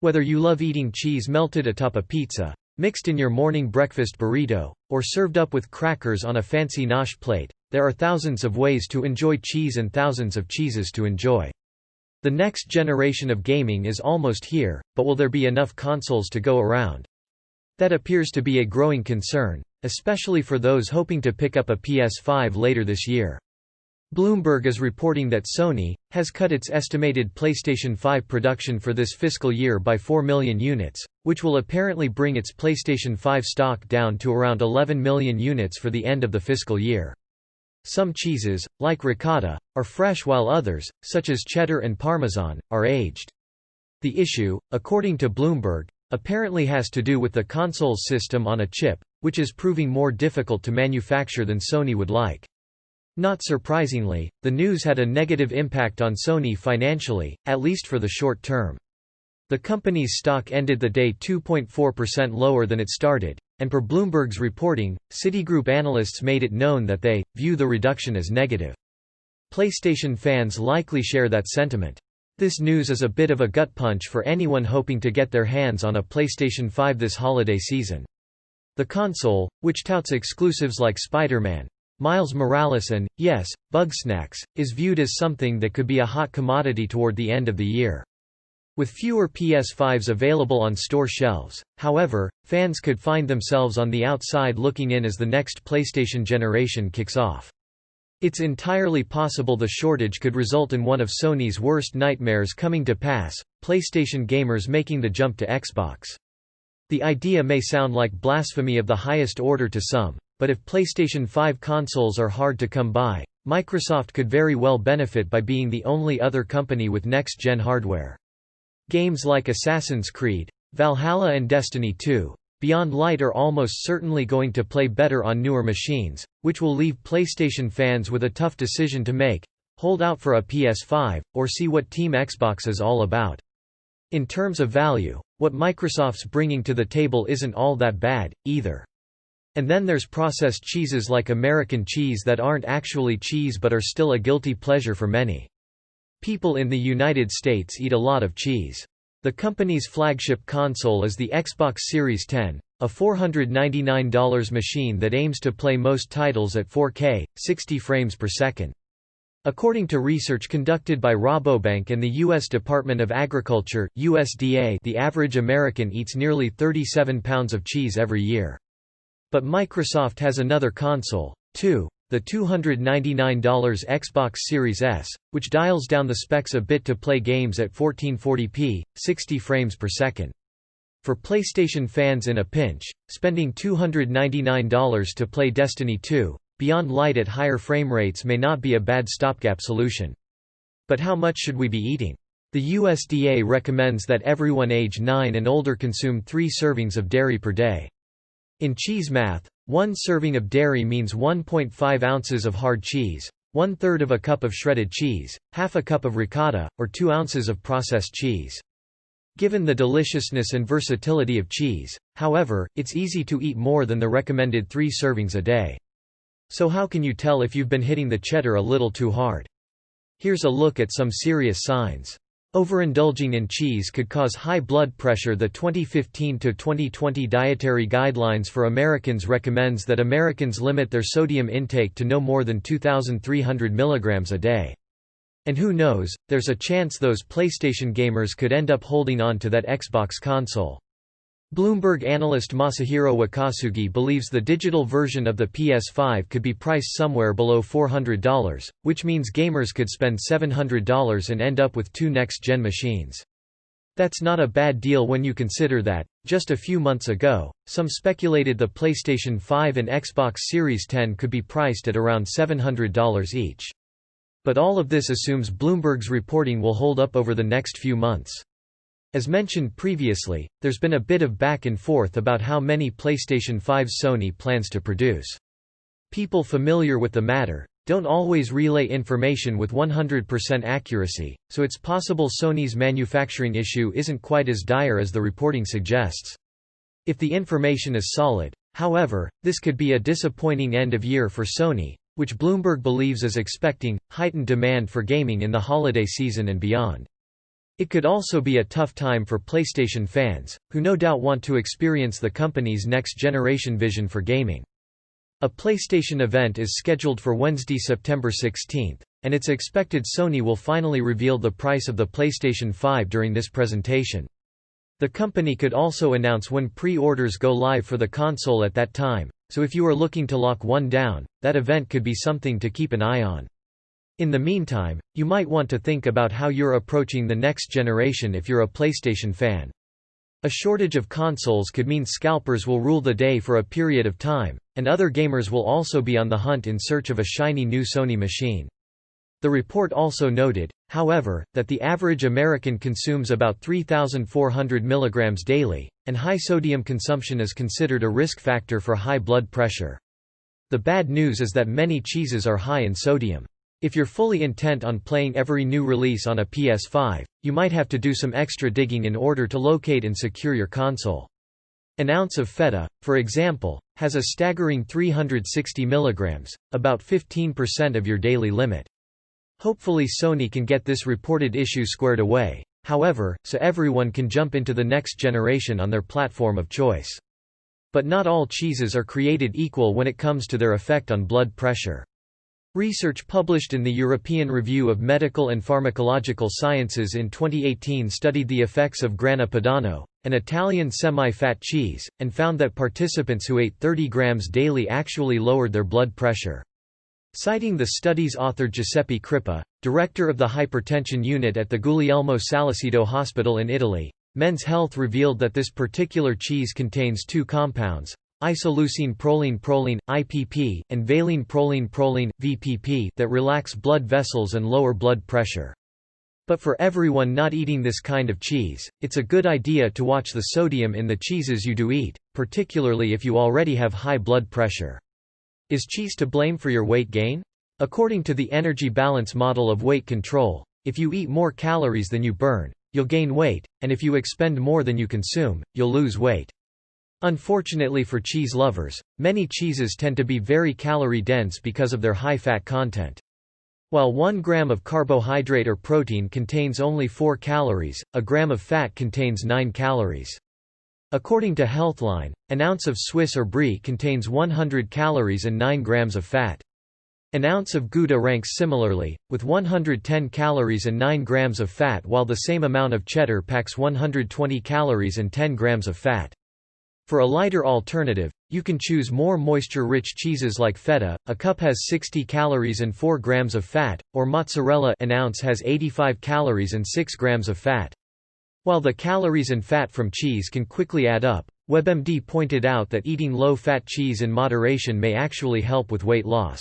Whether you love eating cheese melted atop a pizza, mixed in your morning breakfast burrito, or served up with crackers on a fancy nosh plate, there are thousands of ways to enjoy cheese and thousands of cheeses to enjoy. The next generation of gaming is almost here, but will there be enough consoles to go around? That appears to be a growing concern, especially for those hoping to pick up a PS5 later this year. Bloomberg is reporting that Sony has cut its estimated PlayStation 5 production for this fiscal year by 4 million units, which will apparently bring its PlayStation 5 stock down to around 11 million units for the end of the fiscal year. Some cheeses, like ricotta, are fresh while others, such as cheddar and parmesan, are aged. The issue, according to Bloomberg, apparently has to do with the console's system on a chip, which is proving more difficult to manufacture than Sony would like. Not surprisingly, the news had a negative impact on Sony financially, at least for the short term. The company's stock ended the day 2.4% lower than it started, and per Bloomberg's reporting, Citigroup analysts made it known that they view the reduction as negative. PlayStation fans likely share that sentiment. This news is a bit of a gut punch for anyone hoping to get their hands on a PlayStation 5 this holiday season. The console, which touts exclusives like Spider-Man, Miles Morales and, yes, Bugsnax, is viewed as something that could be a hot commodity toward the end of the year. With fewer PS5s available on store shelves, however, fans could find themselves on the outside looking in as the next PlayStation generation kicks off. It's entirely possible the shortage could result in one of Sony's worst nightmares coming to pass, PlayStation gamers making the jump to Xbox. The idea may sound like blasphemy of the highest order to some, but if PlayStation 5 consoles are hard to come by, Microsoft could very well benefit by being the only other company with next-gen hardware. Games like Assassin's Creed, Valhalla and Destiny 2, Beyond Light are almost certainly going to play better on newer machines, which will leave PlayStation fans with a tough decision to make: hold out for a PS5, or see what Team Xbox is all about. In terms of value, what Microsoft's bringing to the table isn't all that bad, either. And then there's processed cheeses like American cheese that aren't actually cheese but are still a guilty pleasure for many. People in the United States eat a lot of cheese. The company's flagship console is the Xbox Series X, a $499 machine that aims to play most titles at 4K, 60 frames per second. According to research conducted by Rabobank and the U.S. Department of Agriculture (USDA), the average American eats nearly 37 pounds of cheese every year. But Microsoft has another console, too, the $299 Xbox Series S, which dials down the specs a bit to play games at 1440p, 60 frames per second. For PlayStation fans in a pinch, spending $299 to play Destiny 2, Beyond Light at higher frame rates may not be a bad stopgap solution. But how much should we be eating? The USDA recommends that everyone age 9 and older consume 3 servings of dairy per day. In cheese math, 1 serving of dairy means 1.5 ounces of hard cheese, 1/3 of a cup of shredded cheese, half a cup of ricotta, or 2 ounces of processed cheese. Given the deliciousness and versatility of cheese, however, it's easy to eat more than the recommended 3 servings a day. So how can you tell if you've been hitting the cheddar a little too hard? Here's a look at some serious signs. Overindulging in cheese could cause high blood pressure. The 2015 to 2020 Dietary Guidelines for Americans recommends that Americans limit their sodium intake to no more than 2,300 mg a day. And who knows, there's a chance those PlayStation gamers could end up holding on to that Xbox console. Bloomberg analyst Masahiro Wakasugi believes the digital version of the PS5 could be priced somewhere below $400, which means gamers could spend $700 and end up with 2 next-gen machines. That's not a bad deal when you consider that, just a few months ago, some speculated the PlayStation 5 and Xbox Series X could be priced at around $700 each. But all of this assumes Bloomberg's reporting will hold up over the next few months. As mentioned previously, there's been a bit of back and forth about how many PlayStation 5s Sony plans to produce. People familiar with the matter don't always relay information with 100% accuracy, so it's possible Sony's manufacturing issue isn't quite as dire as the reporting suggests. If the information is solid, however, this could be a disappointing end of year for Sony, which Bloomberg believes is expecting heightened demand for gaming in the holiday season and beyond. It could also be a tough time for PlayStation fans, who no doubt want to experience the company's next-generation vision for gaming. A PlayStation event is scheduled for Wednesday, September 16, and it's expected Sony will finally reveal the price of the PlayStation 5 during this presentation. The company could also announce when pre-orders go live for the console at that time, so if you are looking to lock one down, that event could be something to keep an eye on. In the meantime, you might want to think about how you're approaching the next generation if you're a PlayStation fan. A shortage of consoles could mean scalpers will rule the day for a period of time, and other gamers will also be on the hunt in search of a shiny new Sony machine. The report also noted, however, that the average American consumes about 3,400 mg daily, and high sodium consumption is considered a risk factor for high blood pressure. The bad news is that many cheeses are high in sodium. If you're fully intent on playing every new release on a PS5, you might have to do some extra digging in order to locate and secure your console. An ounce of feta, for example, has a staggering 360 mg, about 15% of your daily limit. Hopefully Sony can get this reported issue squared away, however, so everyone can jump into the next generation on their platform of choice. But not all cheeses are created equal when it comes to their effect on blood pressure. Research published in the European Review of Medical and Pharmacological Sciences in 2018 studied the effects of Grana Padano, an Italian semi-fat cheese, and found that participants who ate 30 grams daily actually lowered their blood pressure. Citing the study's author Giuseppe Crippa, director of the hypertension unit at the Guglielmo Salicito Hospital in Italy, Men's Health revealed that this particular cheese contains two compounds, isoleucine proline (IPP) and valine proline (VPP), that relax blood vessels and lower blood pressure. But for everyone not eating this kind of cheese, it's a good idea to watch the sodium in the cheeses you do eat, particularly if you already have high blood pressure. Is cheese to blame for your weight gain? According to the energy balance model of weight control, if you eat more calories than you burn, you'll gain weight, and if you expend more than you consume, you'll lose weight. Unfortunately for cheese lovers, many cheeses tend to be very calorie-dense because of their high fat content. While 1 gram of carbohydrate or protein contains only 4 calories, a gram of fat contains 9 calories. According to Healthline, an ounce of Swiss or Brie contains 100 calories and 9 grams of fat. An ounce of Gouda ranks similarly, with 110 calories and 9 grams of fat, while the same amount of cheddar packs 120 calories and 10 grams of fat. For a lighter alternative, you can choose more moisture-rich cheeses like feta, a cup has 60 calories and 4 grams of fat, or mozzarella, an ounce has 85 calories and 6 grams of fat. While the calories and fat from cheese can quickly add up, WebMD pointed out that eating low-fat cheese in moderation may actually help with weight loss.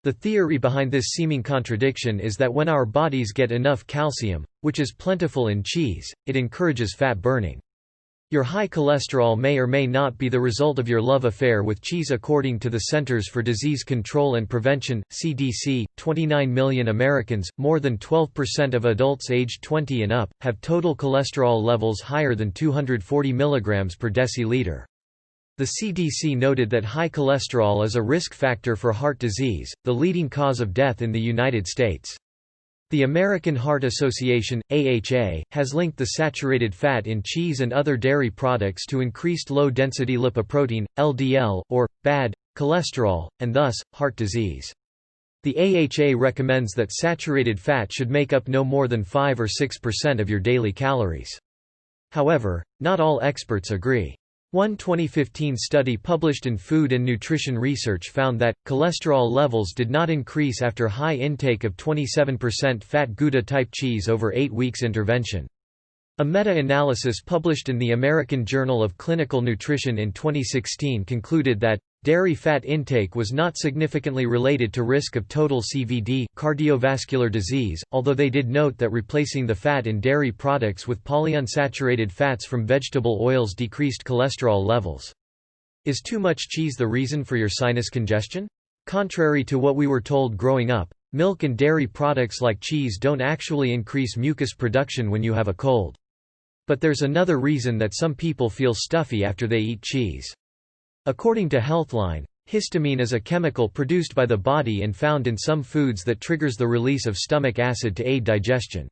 The theory behind this seeming contradiction is that when our bodies get enough calcium, which is plentiful in cheese, it encourages fat burning. Your high cholesterol may or may not be the result of your love affair with cheese. According to the Centers for Disease Control and Prevention, CDC, 29 million Americans, more than 12% of adults aged 20 and up, have total cholesterol levels higher than 240 mg per deciliter. The CDC noted that high cholesterol is a risk factor for heart disease, the leading cause of death in the United States. The American Heart Association, AHA, has linked the saturated fat in cheese and other dairy products to increased low-density lipoprotein, LDL, or bad cholesterol, and thus, heart disease. The AHA recommends that saturated fat should make up no more than 5 or 6% of your daily calories. However, not all experts agree. One 2015 study published in Food and Nutrition Research found that, cholesterol levels did not increase after high intake of 27% fat Gouda-type cheese over 8 weeks intervention. A meta-analysis published in the American Journal of Clinical Nutrition in 2016 concluded that, dairy fat intake was not significantly related to risk of total CVD cardiovascular disease, although they did note that replacing the fat in dairy products with polyunsaturated fats from vegetable oils decreased cholesterol levels. Is too much cheese the reason for your sinus congestion? Contrary to what we were told growing up, milk and dairy products like cheese don't actually increase mucus production when you have a cold. But there's another reason that some people feel stuffy after they eat cheese. According to Healthline, histamine is a chemical produced by the body and found in some foods that triggers the release of stomach acid to aid digestion.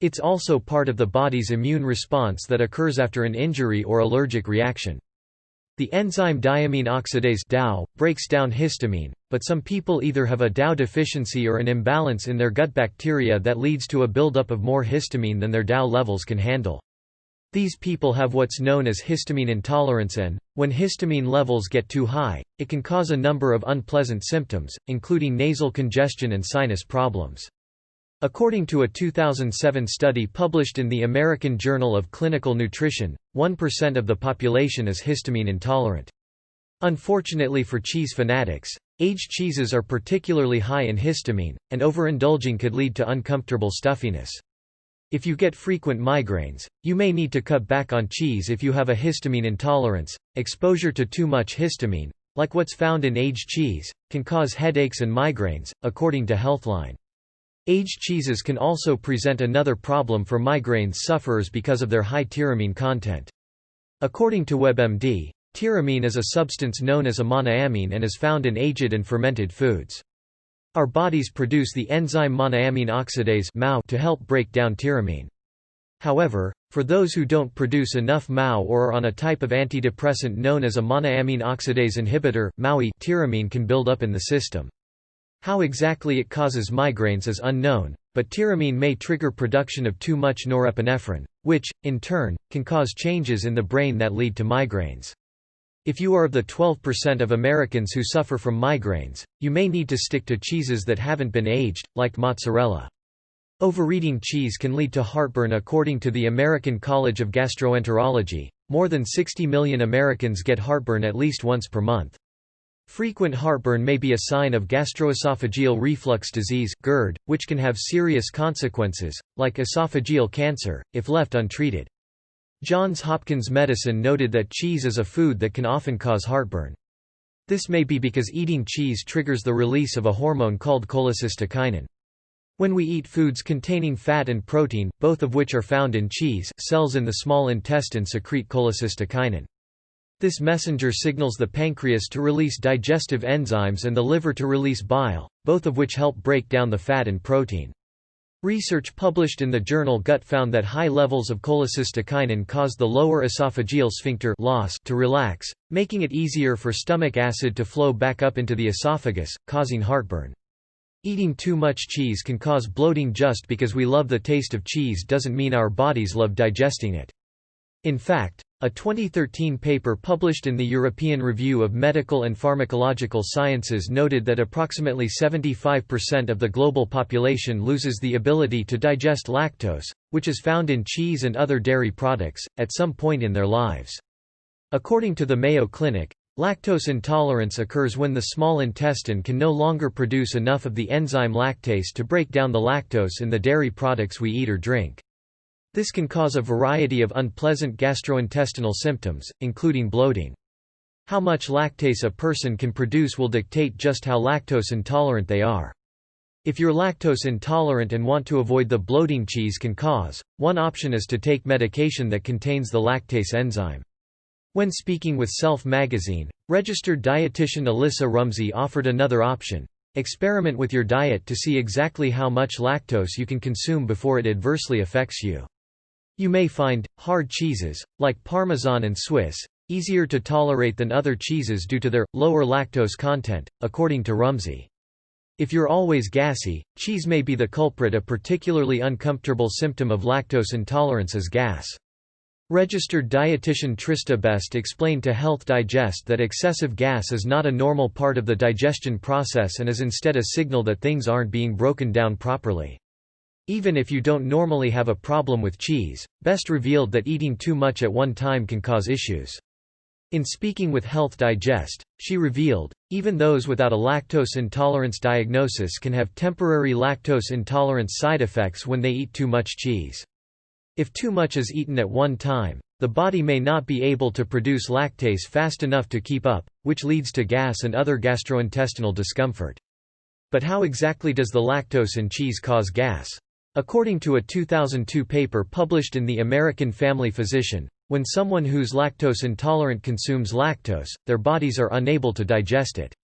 It's also part of the body's immune response that occurs after an injury or allergic reaction. The enzyme diamine oxidase (DAO) breaks down histamine, but some people either have a DAO deficiency or an imbalance in their gut bacteria that leads to a buildup of more histamine than their DAO levels can handle. These people have what's known as histamine intolerance, and, when histamine levels get too high, it can cause a number of unpleasant symptoms, including nasal congestion and sinus problems. According to a 2007 study published in the American Journal of Clinical Nutrition, 1% of the population is histamine intolerant. Unfortunately for cheese fanatics, aged cheeses are particularly high in histamine, and overindulging could lead to uncomfortable stuffiness. If you get frequent migraines, you may need to cut back on cheese if you have a histamine intolerance. Exposure to too much histamine, like what's found in aged cheese, can cause headaches and migraines, according to Healthline. Aged cheeses can also present another problem for migraines sufferers because of their high tyramine content. According to WebMD, tyramine is a substance known as a monoamine and is found in aged and fermented foods. Our bodies produce the enzyme monoamine oxidase (MAO) to help break down tyramine. However, for those who don't produce enough MAO or are on a type of antidepressant known as a monoamine oxidase inhibitor (MAOI), tyramine can build up in the system. How exactly it causes migraines is unknown, but tyramine may trigger production of too much norepinephrine, which, in turn, can cause changes in the brain that lead to migraines. If you are of the 12% of Americans who suffer from migraines, you may need to stick to cheeses that haven't been aged, like mozzarella. Overeating cheese can lead to heartburn. According to the American College of Gastroenterology, more than 60 million Americans get heartburn at least once per month. Frequent heartburn may be a sign of gastroesophageal reflux disease (GERD), which can have serious consequences, like esophageal cancer, if left untreated. Johns Hopkins Medicine noted that cheese is a food that can often cause heartburn. This may be because eating cheese triggers the release of a hormone called cholecystokinin. When we eat foods containing fat and protein, both of which are found in cheese, cells in the small intestine secrete cholecystokinin. This messenger signals the pancreas to release digestive enzymes and the liver to release bile, both of which help break down the fat and protein. Research published in the journal Gut found that high levels of cholecystokinin cause the lower esophageal sphincter to relax, making it easier for stomach acid to flow back up into the esophagus, causing heartburn. Eating too much cheese can cause bloating. Just because we love the taste of cheese doesn't mean our bodies love digesting it. In fact, a 2013 paper published in the European Review of Medical and Pharmacological Sciences noted that approximately 75% of the global population loses the ability to digest lactose, which is found in cheese and other dairy products, at some point in their lives. According to the Mayo Clinic, lactose intolerance occurs when the small intestine can no longer produce enough of the enzyme lactase to break down the lactose in the dairy products we eat or drink. This can cause a variety of unpleasant gastrointestinal symptoms, including bloating. How much lactase a person can produce will dictate just how lactose intolerant they are. If you're lactose intolerant and want to avoid the bloating cheese can cause, one option is to take medication that contains the lactase enzyme. When speaking with Self magazine, registered dietitian Alyssa Rumsey offered another option. Experiment with your diet to see exactly how much lactose you can consume before it adversely affects you. You may find hard cheeses, like Parmesan and Swiss, easier to tolerate than other cheeses due to their lower lactose content, according to Rumsey. If you're always gassy, cheese may be the culprit. A particularly uncomfortable symptom of lactose intolerance is gas. Registered dietitian Trista Best explained to Health Digest that excessive gas is not a normal part of the digestion process and is instead a signal that things aren't being broken down properly. Even if you don't normally have a problem with cheese, Best revealed that eating too much at one time can cause issues. In speaking with Health Digest, she revealed, even those without a lactose intolerance diagnosis can have temporary lactose intolerance side effects when they eat too much cheese. If too much is eaten at one time, the body may not be able to produce lactase fast enough to keep up, which leads to gas and other gastrointestinal discomfort. But how exactly does the lactose in cheese cause gas? According to a 2002 paper published in the American Family Physician, when someone who's lactose intolerant consumes lactose, their bodies are unable to digest it.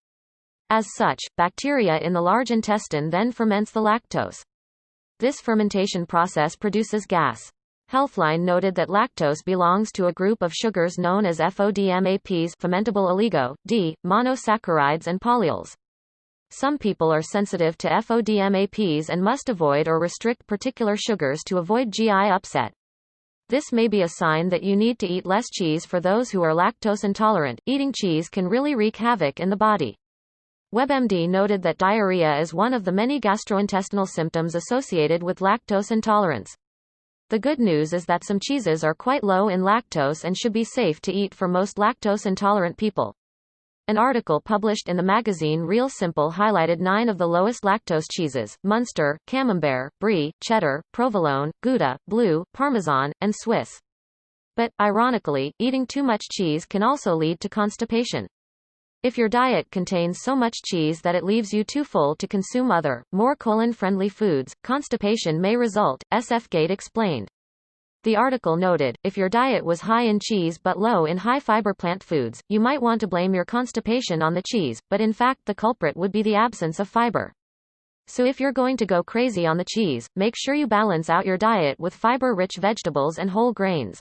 As such, bacteria in the large intestine then ferments the lactose. This fermentation process produces gas. Healthline noted that lactose belongs to a group of sugars known as FODMAPs, fermentable oligo-D, monosaccharides and polyols. Some people are sensitive to FODMAPs and must avoid or restrict particular sugars to avoid GI upset. This may be a sign that you need to eat less cheese. For those who are lactose intolerant, eating cheese can really wreak havoc in the body. WebMD noted that diarrhea is one of the many gastrointestinal symptoms associated with lactose intolerance. The good news is that some cheeses are quite low in lactose and should be safe to eat for most lactose intolerant people. An article published in the magazine Real Simple highlighted 9 of the lowest lactose cheeses: Munster, Camembert, Brie, Cheddar, Provolone, Gouda, Blue, Parmesan, and Swiss. But, ironically, eating too much cheese can also lead to constipation. If your diet contains so much cheese that it leaves you too full to consume other, more colon-friendly foods, constipation may result, SFGate explained. The article noted, if your diet was high in cheese but low in high-fiber plant foods, you might want to blame your constipation on the cheese, but in fact the culprit would be the absence of fiber. So if you're going to go crazy on the cheese, make sure you balance out your diet with fiber-rich vegetables and whole grains.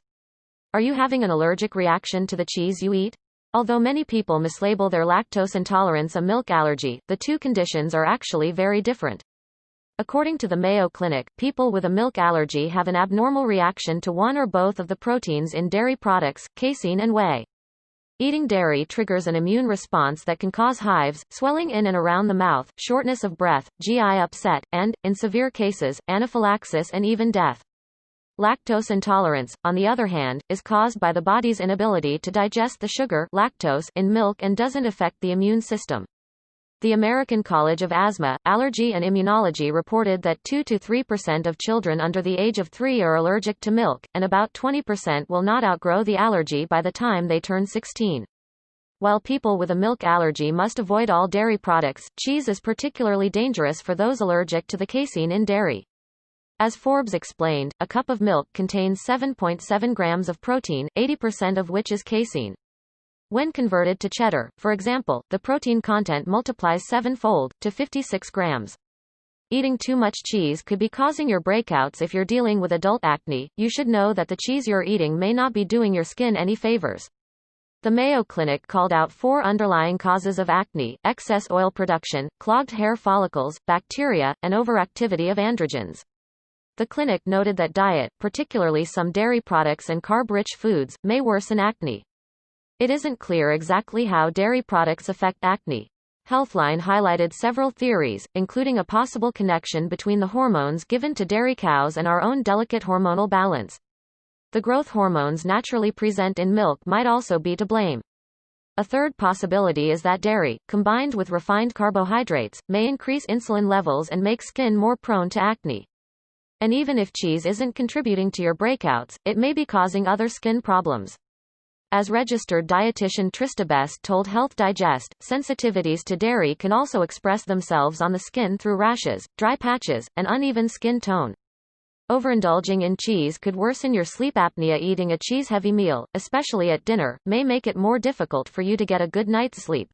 Are you having an allergic reaction to the cheese you eat? Although many people mislabel their lactose intolerance a milk allergy, the two conditions are actually very different. According to the Mayo Clinic, people with a milk allergy have an abnormal reaction to one or both of the proteins in dairy products, casein and whey. Eating dairy triggers an immune response that can cause hives, swelling in and around the mouth, shortness of breath, GI upset, and, in severe cases, anaphylaxis and even death. Lactose intolerance, on the other hand, is caused by the body's inability to digest the sugar lactose in milk and doesn't affect the immune system. The American College of Asthma, Allergy and Immunology reported that 2 to 3% of children under the age of 3 are allergic to milk, and about 20% will not outgrow the allergy by the time they turn 16. While people with a milk allergy must avoid all dairy products, cheese is particularly dangerous for those allergic to the casein in dairy. As Forbes explained, a cup of milk contains 7.7 grams of protein, 80% of which is casein. When converted to cheddar, for example, the protein content multiplies 7-fold, to 56 grams. Eating too much cheese could be causing your breakouts. If you're dealing with adult acne, you should know that the cheese you're eating may not be doing your skin any favors. The Mayo Clinic called out 4 underlying causes of acne: excess oil production, clogged hair follicles, bacteria, and overactivity of androgens. The clinic noted that diet, particularly some dairy products and carb-rich foods, may worsen acne. It isn't clear exactly how dairy products affect acne. Healthline highlighted several theories, including a possible connection between the hormones given to dairy cows and our own delicate hormonal balance. The growth hormones naturally present in milk might also be to blame. A third possibility is that dairy, combined with refined carbohydrates, may increase insulin levels and make skin more prone to acne. And even if cheese isn't contributing to your breakouts, it may be causing other skin problems. As registered dietitian Trista Best told Health Digest, sensitivities to dairy can also express themselves on the skin through rashes, dry patches, and uneven skin tone. Overindulging in cheese could worsen your sleep apnea. Eating a cheese-heavy meal, especially at dinner, may make it more difficult for you to get a good night's sleep.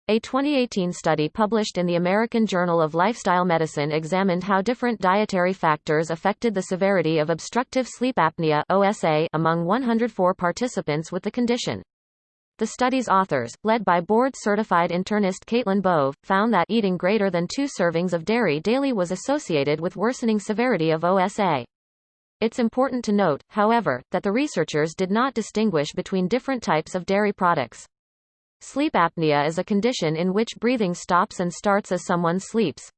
A 2018 study published in the American Journal of Lifestyle Medicine examined how different dietary factors affected the severity of obstructive sleep apnea (OSA) among 104 participants with the condition. The study's authors, led by board-certified internist Caitlin Bove, found that eating greater than 2 servings of dairy daily was associated with worsening severity of OSA. It's important to note, however, that the researchers did not distinguish between different types of dairy products. Sleep apnea is a condition in which breathing stops and starts as someone sleeps.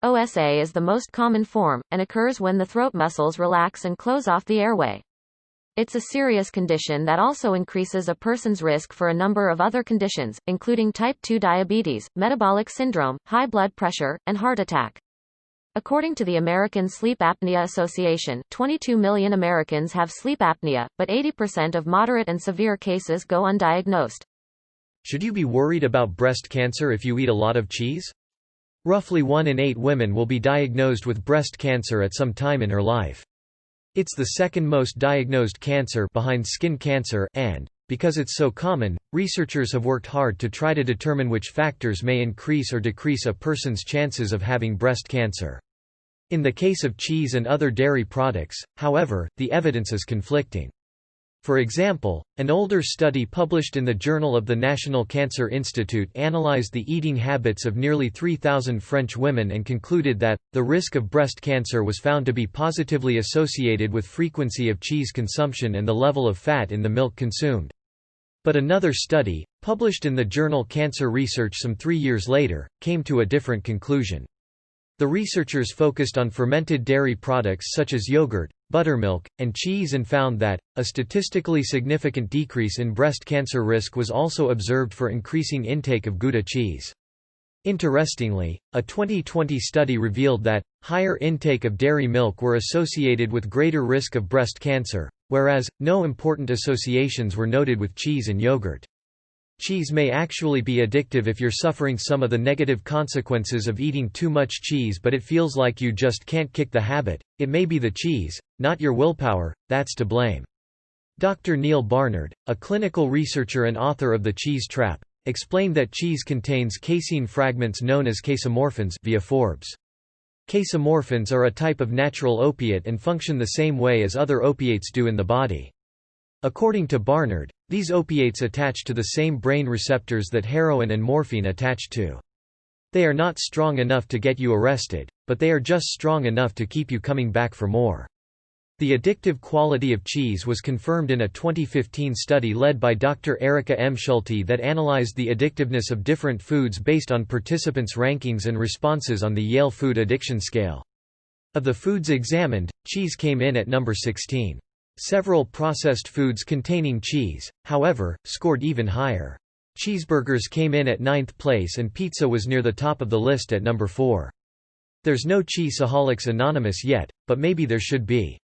OSA is the most common form, and occurs when the throat muscles relax and close off the airway. It's a serious condition that also increases a person's risk for a number of other conditions, including type 2 diabetes, metabolic syndrome, high blood pressure, and heart attack. According to the American Sleep Apnea Association, 22 million Americans have sleep apnea, but 80% of moderate and severe cases go undiagnosed. Should you be worried about breast cancer if you eat a lot of cheese? Roughly 1 in 8 women will be diagnosed with breast cancer at some time in her life. It's the second most diagnosed cancer behind skin cancer, and, because it's so common, researchers have worked hard to try to determine which factors may increase or decrease a person's chances of having breast cancer. In the case of cheese and other dairy products, however, the evidence is conflicting. For example, an older study published in the Journal of the National Cancer Institute analyzed the eating habits of nearly 3,000 French women and concluded that, the risk of breast cancer was found to be positively associated with frequency of cheese consumption and the level of fat in the milk consumed. But another study, published in the journal Cancer Research some 3 years later, came to a different conclusion. The researchers focused on fermented dairy products such as yogurt, buttermilk, and cheese and found that, a statistically significant decrease in breast cancer risk was also observed for increasing intake of Gouda cheese. Interestingly, a 2020 study revealed that, higher intake of dairy milk were associated with greater risk of breast cancer, whereas, no important associations were noted with cheese and yogurt. Cheese may actually be addictive if you're suffering some of the negative consequences of eating too much cheese but it feels like you just can't kick the habit. It may be the cheese, not your willpower, that's to blame. Dr. Neil Barnard, a clinical researcher and author of The Cheese Trap, explained that cheese contains casein fragments known as casomorphins via Forbes. Casomorphins are a type of natural opiate and function the same way as other opiates do in the body. According to Barnard, these opiates attach to the same brain receptors that heroin and morphine attach to. They are not strong enough to get you arrested, but they are just strong enough to keep you coming back for more. The addictive quality of cheese was confirmed in a 2015 study led by Dr. Erica M. Schulte that analyzed the addictiveness of different foods based on participants' rankings and responses on the Yale Food Addiction Scale. Of the foods examined, cheese came in at number 16. Several processed foods containing cheese, however, scored even higher. Cheeseburgers came in at 9th place and pizza was near the top of the list at number 4. There's no Cheeseaholics Anonymous yet, but maybe there should be.